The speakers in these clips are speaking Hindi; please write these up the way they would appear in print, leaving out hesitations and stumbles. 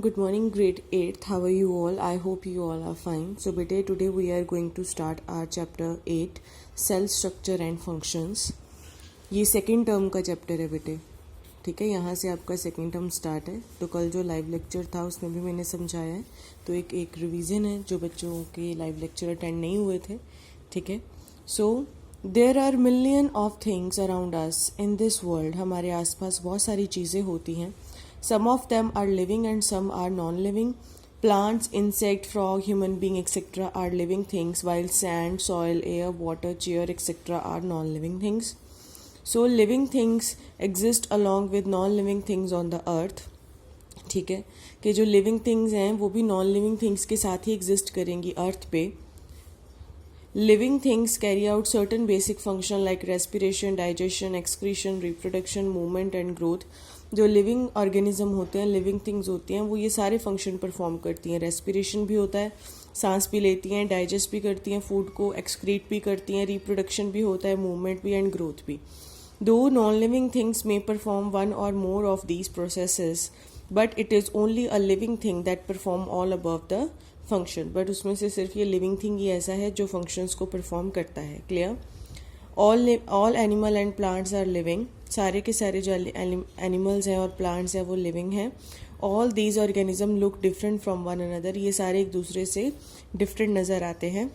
Good morning, grade 8th. How are you all? I hope you all are fine. So, beta, today we are going to start our chapter 8, Cell Structure and Functions. ये सेकेंड टर्म का चैप्टर है बेटे, ठीक है. यहाँ से आपका सेकेंड टर्म स्टार्ट है. तो कल जो लाइव लेक्चर था उसमें भी मैंने समझाया है, तो एक रिवीजन है जो बच्चों के लाइव लेक्चर अटेंड नहीं हुए थे, ठीक है. So there are million of things around us in this world. हमारे आसपास बहुत सारी चीज़ें होती हैं. Some of them are living and some are non-living. Plants, insect, frog, human being, etc. are living things, while sand, soil, air, water, chair, etc. are non-living things. So living things exist along with non-living things on the earth. ठीक है कि जो लिविंग थिंग्स हैं वो भी नॉन लिविंग थिंग्स के साथ ही एग्जिस्ट करेंगी अर्थ पे. Living things carry out certain basic function like respiration, digestion, excretion, reproduction, movement and growth. जो लिविंग ऑर्गेनिज्म होते हैं, लिविंग थिंग्स होती हैं, वो ये सारे फंक्शन परफॉर्म करती हैं. रेस्पिरेशन भी होता है, सांस भी लेती हैं, डाइजेस्ट भी करती हैं फूड को, एक्सक्रीट भी करती हैं, रिप्रोडक्शन भी होता है, मूवमेंट भी एंड ग्रोथ भी. दो नॉन लिविंग थिंग्स में परफॉर्म वन और more of these processes, but it is only a living thing that perform all above the function. But उसमें से सिर्फ ये लिविंग थिंग ही ऐसा है जो फंक्शंस को परफॉर्म करता है. Clear? All animal and plants are living. सारे के सारे जो एनिमल्स हैं और प्लांट्स हैं वो लिविंग हैं. All these organism look different from one another. ये सारे एक दूसरे से डिफरेंट नज़र आते हैं.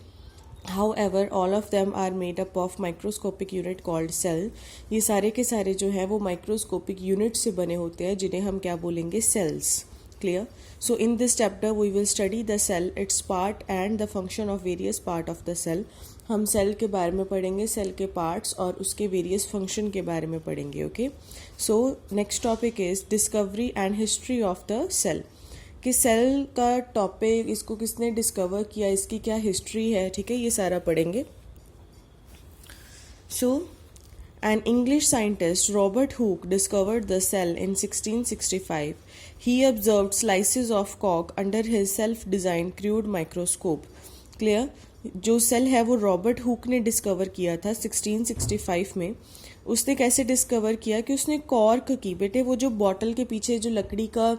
However, all of them are made up of microscopic unit called cell. ये सारे के सारे जो हैं वो माइक्रोस्कोपिक यूनिट से बने होते हैं जिन्हें हम क्या बोलेंगे? Sales. Clear? So in this chapter we will study the cell, its part and the function of various part of the cell. हम सेल के बारे में पढ़ेंगे, सेल के पार्ट्स और उसके वेरियस फंक्शन के बारे में पढ़ेंगे. Okay. So next topic is discovery and history of the cell. कि सेल का टॉपिक, इसको किसने डिस्कवर किया, इसकी क्या हिस्ट्री है, ठीक है, ये सारा पढ़ेंगे. सो an English scientist, Robert Hooke, discovered the cell in 1665. He observed slices of cork under his self-designed crude microscope. Clear? जो सेल है वो रॉबर्ट हुक ने डिस्कवर किया था 1665 में. उसने कैसे डिस्कवर किया कि उसने कॉर्क की, बेटे वो जो बॉटल के पीछे जो लकड़ी का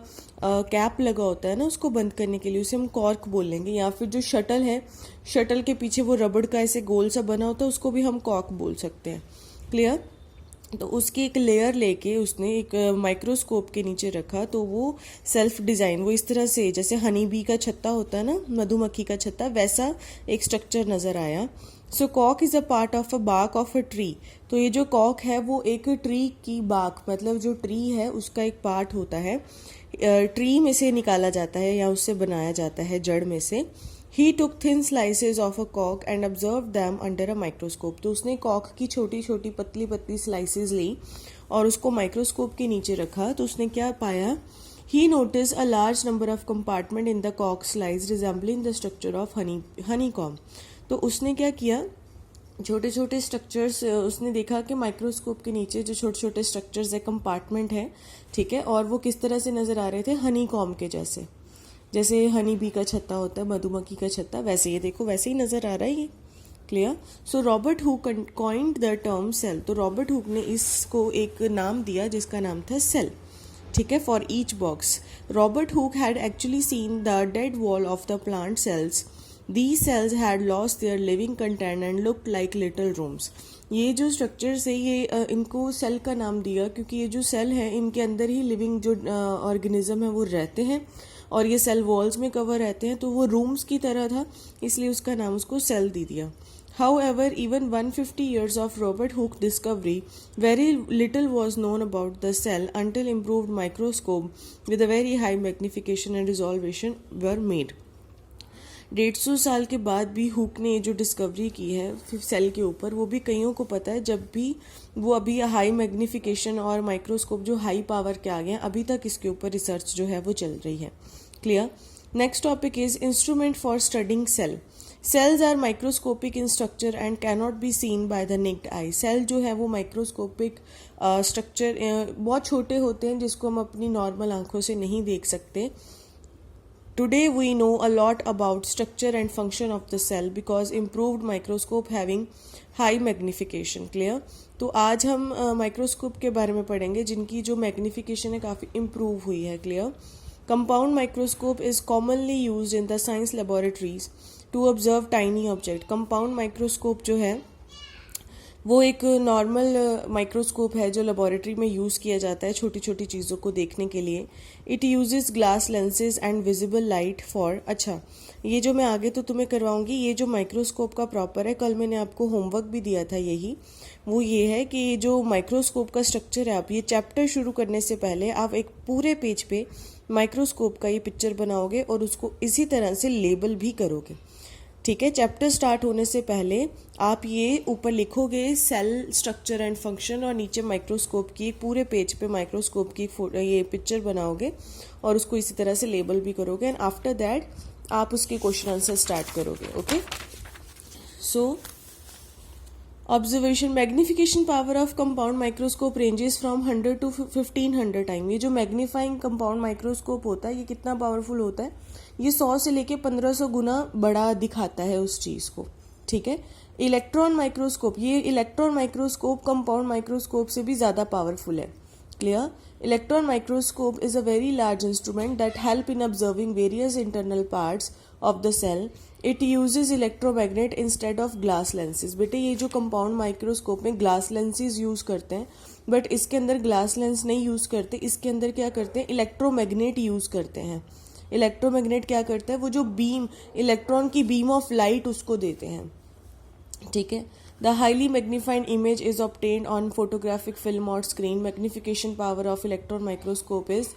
कैप लगा होता है ना, उसको बंद करने के लिए उसे हम कॉर्क बोलेंगे. या फिर जो शटल है, शटल के पीछे वो रबड़ का ऐसे गोल सा बना होता है, उसको भी हम कॉर्क बोल सकते हैं. क्लियर? तो उसकी एक लेयर लेके उसने एक माइक्रोस्कोप के नीचे रखा, तो वो सेल्फ डिज़ाइन, वो इस तरह से जैसे हनी बी का छत्ता होता है ना, मधुमक्खी का छत्ता, वैसा एक स्ट्रक्चर नज़र आया. सो कॉक is a part of a bark of a tree. तो ये जो कॉक है वो एक ट्री की बार्क, मतलब जो ट्री है उसका एक पार्ट होता है. ट्री में से निकाला जाता है या उससे बनाया जाता है, जड़ में से. He took thin slices of a cork and observed them under a microscope. तो उसने कॉक की छोटी छोटी पतली पतली स्लाइसेस ली और उसको माइक्रोस्कोप के नीचे रखा. तो उसने क्या पाया? He noticed a large number of compartment in the cork slice resembling the structure of honeycomb. तो उसने क्या किया? छोटे छोटे स्ट्रक्चर्स उसने देखा कि माइक्रोस्कोप के नीचे जो छोटे छोटे स्ट्रक्चर्स है, कंपार्टमेंट है, ठीक है, और वो किस तरह से नज़र आ रहे थे? हनीकॉम्ब के जैसे. जैसे हनी बी का छत्ता होता है, मधुमक्खी का छत्ता, वैसे ये देखो वैसे ही नज़र आ रहा है ये. Clear? So Robert Hooke coined the term cell. तो रॉबर्ट हुक ने इसको एक नाम दिया जिसका नाम था सेल, ठीक है, for each box. Robert Hooke had actually seen the dead wall of the plant cells. These cells had lost their living content and looked like little rooms. ये जो स्ट्रक्चर्स है ये इनको सेल का नाम दिया क्योंकि ये जो सेल है इनके अंदर ही लिविंग जो ऑर्गेनिज्म है वो रहते हैं और ये सेल वॉल्स में कवर रहते हैं, तो वो रूम्स की तरह था, इसलिए उसका नाम उसको सेल दे दिया. However, even 150 years of Robert Hooke discovery, very little was known about the cell until improved microscope with a very high magnification and resolution were made. 150 साल के बाद भी हुक ने जो डिस्कवरी की है सेल के ऊपर, वो भी कईयों को पता है. जब भी वो अभी हाई मैग्निफिकेशन और माइक्रोस्कोप जो हाई पावर के आ गए हैं, अभी तक इसके ऊपर रिसर्च जो है वो चल रही है. Clear? Next topic is instrument for studying cell. Cells are microscopic in structure and cannot be seen by the naked eye. Cell जो है वो माइक्रोस्कोपिक स्ट्रक्चर बहुत छोटे होते हैं जिसको हम अपनी नॉर्मल आंखों से नहीं देख सकते. Today we know a lot about structure and function of the cell because improved microscope having high magnification. Clear? तो आज हम माइक्रोस्कोप के बारे में पढ़ेंगे जिनकी जो मैग्निफिकेशन है काफ़ी इम्प्रूव हुई है. Clear? Compound microscope is commonly used in the science laboratories to observe tiny object. Compound microscope जो है वो एक नॉर्मल माइक्रोस्कोप है जो लेबोरेटरी में यूज़ किया जाता है छोटी छोटी चीज़ों को देखने के लिए। It uses glass lenses and visible light for. अच्छा, ये जो मैं आगे तो तुम्हें करवाऊंगी, ये जो माइक्रोस्कोप का प्रॉपर है, कल मैंने आपको होमवर्क भी दिया था यही, वो ये है कि जो माइक्रोस्कोप का स्ट्रक्चर है, आप ये चैप्टर शुरू करने से पहले आप एक पूरे पेज पे माइक्रोस्कोप का ये पिक्चर बनाओगे और उसको इसी तरह से लेबल भी करोगे। ठीक है, चैप्टर स्टार्ट होने से पहले आप ये ऊपर लिखोगे सेल स्ट्रक्चर एंड फंक्शन और नीचे माइक्रोस्कोप की पूरे पेज पे माइक्रोस्कोप की ये पिक्चर बनाओगे और उसको इसी तरह से लेबल भी करोगे एंड आफ्टर दैट आप उसके क्वेश्चन आंसर स्टार्ट करोगे। Okay, so observation magnification power of compound microscope ranges from 100 to 1500 time. ये जो मैग्नीफाइंग कंपाउंड माइक्रोस्कोप होता है ये कितना पावरफुल होता है, ये 100 से लेके 1500 गुना बड़ा दिखाता है उस चीज़ को। ठीक है, इलेक्ट्रॉन माइक्रोस्कोप, ये इलेक्ट्रॉन माइक्रोस्कोप कंपाउंड माइक्रोस्कोप से भी ज़्यादा पावरफुल है। Clear? Electron microscope is a very large instrument that help in observing various internal parts of the cell. It uses electromagnet instead of glass lenses. बेटे ये जो कंपाउंड माइक्रोस्कोप में ग्लास लेंसेज यूज़ करते हैं, बट इसके अंदर ग्लास लेंस नहीं यूज़ करते, इसके अंदर क्या करते हैं, इलेक्ट्रोमैग्नेट यूज़ करते हैं। इलेक्ट्रोमैग्नेट क्या करता है, वो जो बीम, इलेक्ट्रॉन की बीम ऑफ लाइट उसको देते हैं। ठीक है, the highly magnified image is obtained on photographic film or screen. Magnification power of electron microscope is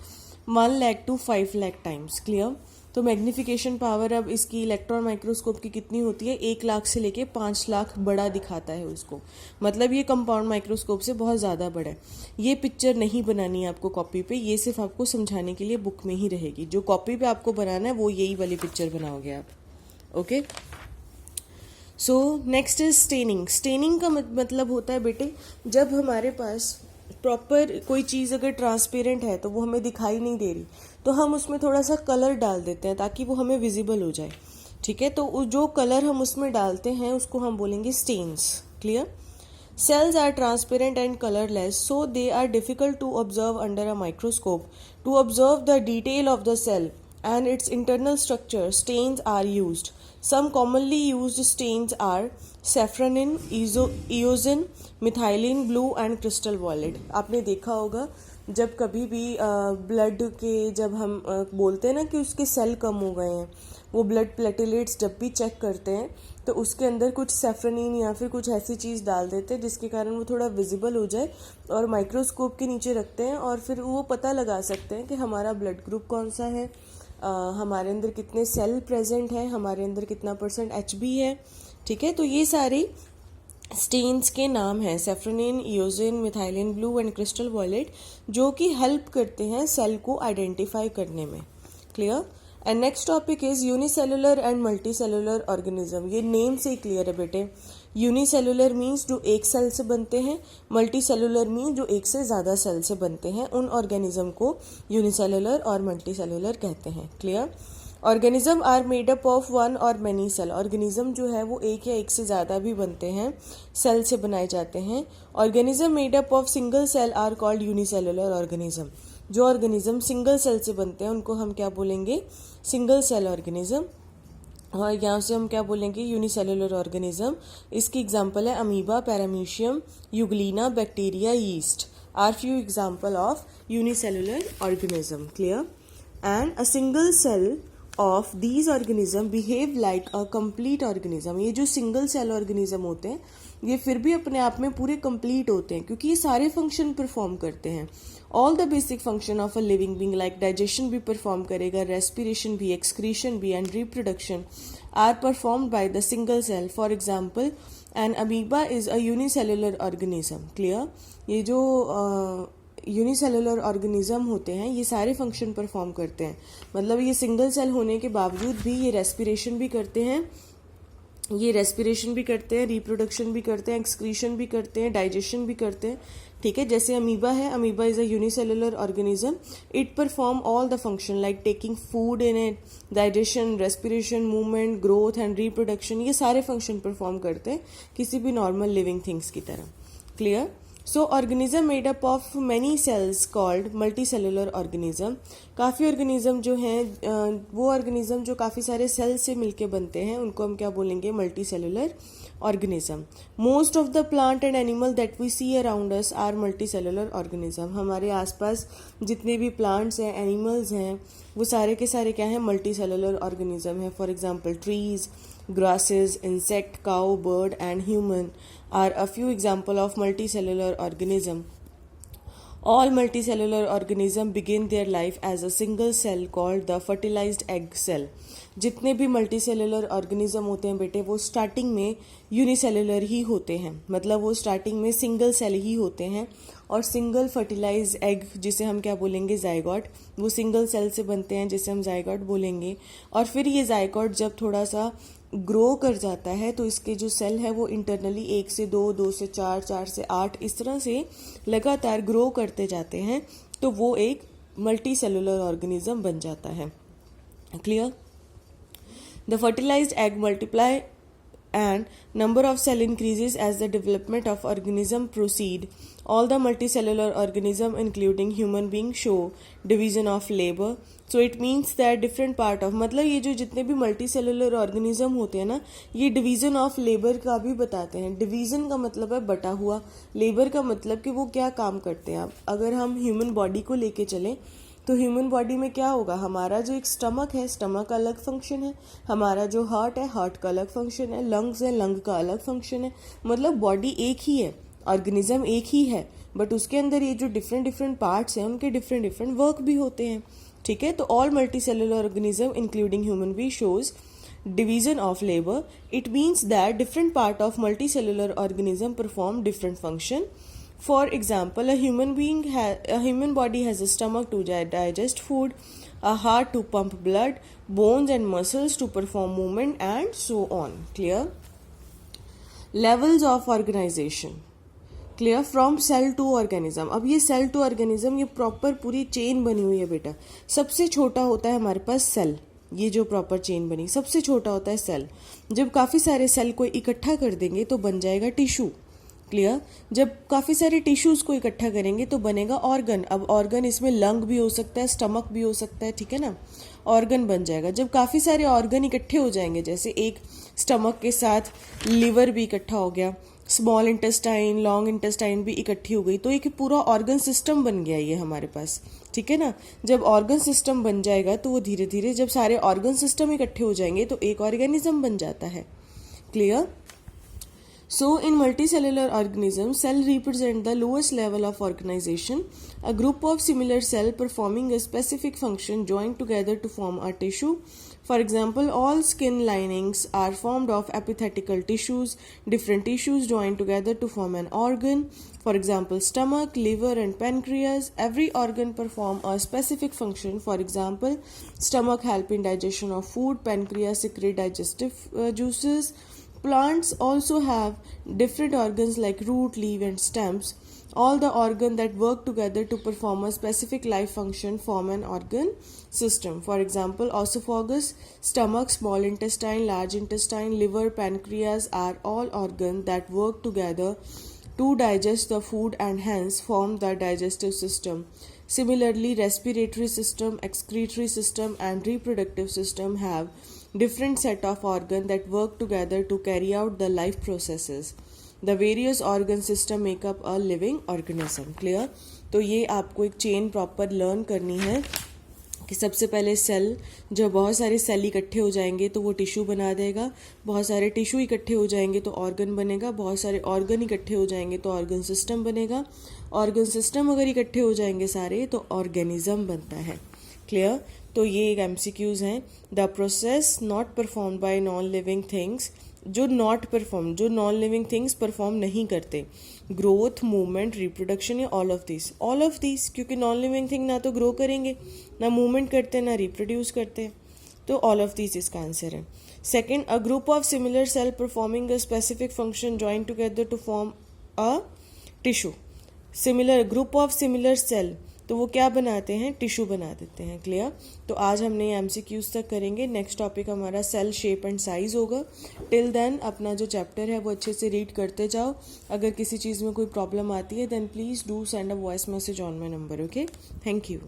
1 lakh to 5 lakh times. Clear? तो मैग्निफिकेशन पावर अब इसकी इलेक्ट्रॉन माइक्रोस्कोप की कितनी होती है, 1 लाख से लेके 5 लाख बड़ा दिखाता है उसको। मतलब ये कंपाउंड माइक्रोस्कोप से बहुत ज़्यादा बड़ा है। ये पिक्चर नहीं बनानी है आपको कॉपी पे, ये सिर्फ आपको समझाने के लिए बुक में ही रहेगी। जो कॉपी पे आपको बनाना है वो यही वाली पिक्चर बनाओगे आप। Okay, so next is staining. Staining का मतलब होता है बेटे, जब हमारे पास प्रॉपर कोई चीज़ अगर ट्रांसपेरेंट है तो वो हमें दिखाई नहीं दे रही, तो हम उसमें थोड़ा सा कलर डाल देते हैं ताकि वो हमें विजिबल हो जाए। ठीक है, तो जो कलर हम उसमें डालते हैं उसको हम बोलेंगे stains. Clear? Cells are transparent and colorless, so they are difficult to observe under a microscope. To observe the detail of the cell and its internal structure, stains are used. Some commonly used stains are saffronin, eosin, methylene blue and crystal violet. आपने देखा होगा जब कभी भी ब्लड के जब हम बोलते हैं ना कि उसके सेल कम हो गए हैं, वो ब्लड प्लेटलेट्स जब भी चेक करते हैं तो उसके अंदर कुछ सेफ्रोनिन या फिर कुछ ऐसी चीज़ डाल देते हैं जिसके कारण वो थोड़ा विजिबल हो जाए और माइक्रोस्कोप के नीचे रखते हैं और फिर वो पता लगा सकते हैं कि हमारा ब्लड ग्रुप कौन सा है, हमारे अंदर कितने सेल प्रेजेंट हैं, हमारे अंदर कितना % HB है। ठीक है, तो ये सारी स्टेन्स के नाम हैं, safranin, eosin, methylene blue and crystal violet, जो कि हेल्प करते हैं सेल को आइडेंटिफाई करने में। Clear? And next topic is unicellular and multicellular organism. ये नेम से ही क्लियर है बेटे। यूनिसेलुलर मीन्स जो एक सेल से बनते हैं, मल्टीसेलुलर मीन्स जो एक से ज़्यादा सेल से बनते हैं, उन ऑर्गेनिज्म को यूनिसेलुलर और मल्टीसेलुलर कहते हैं। Clear? Organism are made up of one or many cell. Organism जो है वो एक या एक से ज़्यादा भी बनते हैं, सेल से बनाए जाते हैं। Organism made up of single cell are called unicellular organism. जो ऑर्गेनिज्म सिंगल सेल से बनते हैं उनको हम क्या बोलेंगे, सिंगल सेल ऑर्गेनिज्म। और यहाँ से हम क्या बोलेंगे, यूनिसेलुलर ऑर्गेनिज्म। इसकी एग्जांपल है amoeba, paramecium, euglena, bacteria, yeast are few example of unicellular organism. Clear? And a single cell of these organism behave like a complete organism. ये जो सिंगल सेल ऑर्गेनिज्म होते हैं ये फिर भी अपने आप में पूरे कंप्लीट होते हैं क्योंकि ये सारे फंक्शन परफॉर्म करते हैं। All the basic function of a living being, like digestion भी परफॉर्म करेगा, रेस्पिरेशन भी, एक्सक्रीशन भी and reproduction are performed by the single cell. For example an amoeba is a unicellular organism. Clear? ये जो यूनिसेलुलर ऑर्गेनिज्म होते हैं ये सारे फंक्शन परफॉर्म करते हैं। मतलब ये सिंगल सेल होने के बावजूद भी ये रेस्पिरेशन भी करते हैं, रिप्रोडक्शन भी करते हैं, एक्सक्रीशन भी करते हैं, डाइजेशन भी करते हैं। ठीक है, जैसे अमीबा है, amoeba is a unicellular organism. It perform all the function like taking food in it, digestion, respiration, movement, growth and reproduction. ये सारे फंक्शन परफॉर्म करते हैं किसी भी नॉर्मल लिविंग थिंग्स की तरह। Clear? So organism made up of many cells called multi cellular organism. काफ़ी ऑर्गेनिज्म जो हैं वो ऑर्गेनिज्म जो काफ़ी सारे सेल से मिलके बनते हैं उनको हम क्या बोलेंगे, multicellular organism. Most of the plant and animal that we see around us are multicellular organism. हमारे आसपास जितने भी प्लांट्स हैं, एनिमल्स हैं, वो सारे के सारे क्या हैं, मल्टी सेलुलर ऑर्गेनिज्म हैं. For example trees, grasses, insect, cow, bird and human are a few example of multicellular organism. All multicellular organism begin their life as a single cell called the fertilized egg cell. जितने भी मल्टीसेलुलर ऑर्गेनिज्म होते हैं बेटे वो स्टार्टिंग में यूनिसेलुलर ही होते हैं, मतलब वो स्टार्टिंग में सिंगल सेल ही होते हैं. और सिंगल फर्टिलाइज एग जिसे हम क्या बोलेंगे, जाइगोट, वो सिंगल सेल से बनते हैं जिसे हम जाइगोट बोलेंगे. और फिर ये जाइगोट जब थोड़ा सा ग्रो कर जाता है तो इसके जो सेल है वो इंटरनली 1 से 2, 2 से 4, 4 से 8 इस तरह से लगातार ग्रो करते जाते हैं, तो वो एक मल्टी सेलुलर ऑर्गेनिज्म बन जाता है. Clear? The fertilized egg multiply and number of cell increases as the development of organism proceed. All the multicellular organism including human being show division of labor. So it means that different part of, मतलब ये जो जितने भी multicellular organism होते हैं ना, ये division of labor का भी बताते हैं. division का मतलब है बटा हुआ, labor का मतलब कि वो क्या काम करते हैं. अगर हम human body को लेके चलें तो ह्यूमन बॉडी में क्या होगा, हमारा जो एक स्टमक है, स्टमक का अलग फंक्शन है, हमारा जो हार्ट है, हार्ट का अलग फंक्शन है, लंग्स है, लंग का अलग फंक्शन है. मतलब बॉडी एक ही है, ऑर्गेनिज्म एक ही है, बट उसके अंदर ये जो डिफरेंट डिफरेंट पार्ट्स हैं उनके डिफरेंट डिफरेंट वर्क भी होते हैं. ठीक है, तो all multicellular organism including human be shows division of labor. It means that different part of multicellular organism perform different function. For example, a human body has a stomach to digest food, a heart to pump blood, bones and muscles to perform movement, and so on. Clear? Levels of organization. Clear? From cell to organism. अब ये cell to organism ये प्रॉपर पूरी चेन बनी हुई है बेटा. सबसे छोटा होता है हमारे पास सेल. ये जो प्रॉपर चेन बनी सबसे छोटा होता है सेल. जब काफ़ी सारे सेल को इकट्ठा कर देंगे तो बन जाएगा टिश्यू. क्लियर? जब काफ़ी सारे टिश्यूज़ को इकट्ठा करेंगे तो बनेगा ऑर्गन. अब ऑर्गन इसमें लंग भी हो सकता है, स्टमक भी हो सकता है, ठीक है ना, ऑर्गन बन जाएगा. जब काफ़ी सारे ऑर्गन इकट्ठे हो जाएंगे, जैसे एक स्टमक के साथ लीवर भी इकट्ठा हो गया, स्मॉल इंटेस्टाइन, लॉन्ग इंटेस्टाइन भी इकट्ठी हो गई, तो एक पूरा ऑर्गन सिस्टम बन गया ये हमारे पास. ठीक है ना. जब ऑर्गन सिस्टम बन जाएगा तो वो धीरे धीरे जब सारे ऑर्गन सिस्टम इकट्ठे हो जाएंगे तो एक ऑर्गेनिज्म बन जाता है. Clear? So, in multicellular organisms, cell represent the lowest level of organization. A group of similar cells performing a specific function join together to form a tissue. For example, all skin linings are formed of epithelial tissues. Different tissues join together to form an organ. For example, stomach, liver, and pancreas. Every organ perform a specific function. For example, stomach help in digestion of food. Pancreas secrete digestive juices. Plants also have different organs like root, leaf, and stems. All the organs that work together to perform a specific life function form an organ system. For example, esophagus, stomach, small intestine, large intestine, liver, pancreas are all organs that work together to digest the food and hence form the digestive system. Similarly, respiratory system, excretory system, and reproductive system have different set of organs that work together to carry out the life processes. The various organ system make up a living organism. Clear? तो ये आपको एक चेन प्रॉपर लर्न करनी है कि सबसे पहले सेल, जब बहुत सारे सेल इकट्ठे हो जाएंगे तो वो टिश्यू बना देगा, बहुत सारे टिश्यू इकट्ठे हो जाएंगे तो ऑर्गन बनेगा, बहुत सारे ऑर्गन इकट्ठे हो जाएंगे तो ऑर्गन सिस्टम बनेगा, ऑर्गन सिस्टम अगर इकट्ठे हो जाएंगे सारे तो ऑर्गेनिज्म बनता है. क्लियर? तो ये एक MCQs हैं. The process not perform by non living things, जो नॉन लिविंग थिंग्स परफॉर्म नहीं करते, ग्रोथ, मूवमेंट, रिप्रोडक्शन, या ऑल ऑफ दिस, क्योंकि नॉन लिविंग थिंग ना तो ग्रो करेंगे, ना मूवमेंट करते हैं, ना रिप्रोड्यूस करते हैं, तो ऑल ऑफ दिस इसका आंसर है. Second, a group of similar cell performing a specific function join together to form a tissue. Similar group of similar cell, तो वो क्या बनाते हैं, टिश्यू बना देते हैं। क्लियर? तो आज हमने ये MCQs तक करेंगे। नेक्स्ट टॉपिक हमारा सेल शेप एंड साइज होगा। टिल देन अपना जो चैप्टर है वो अच्छे से रीड करते जाओ। अगर किसी चीज़ में कोई प्रॉब्लम आती है then please do send a voice message on my number. Okay, thank you.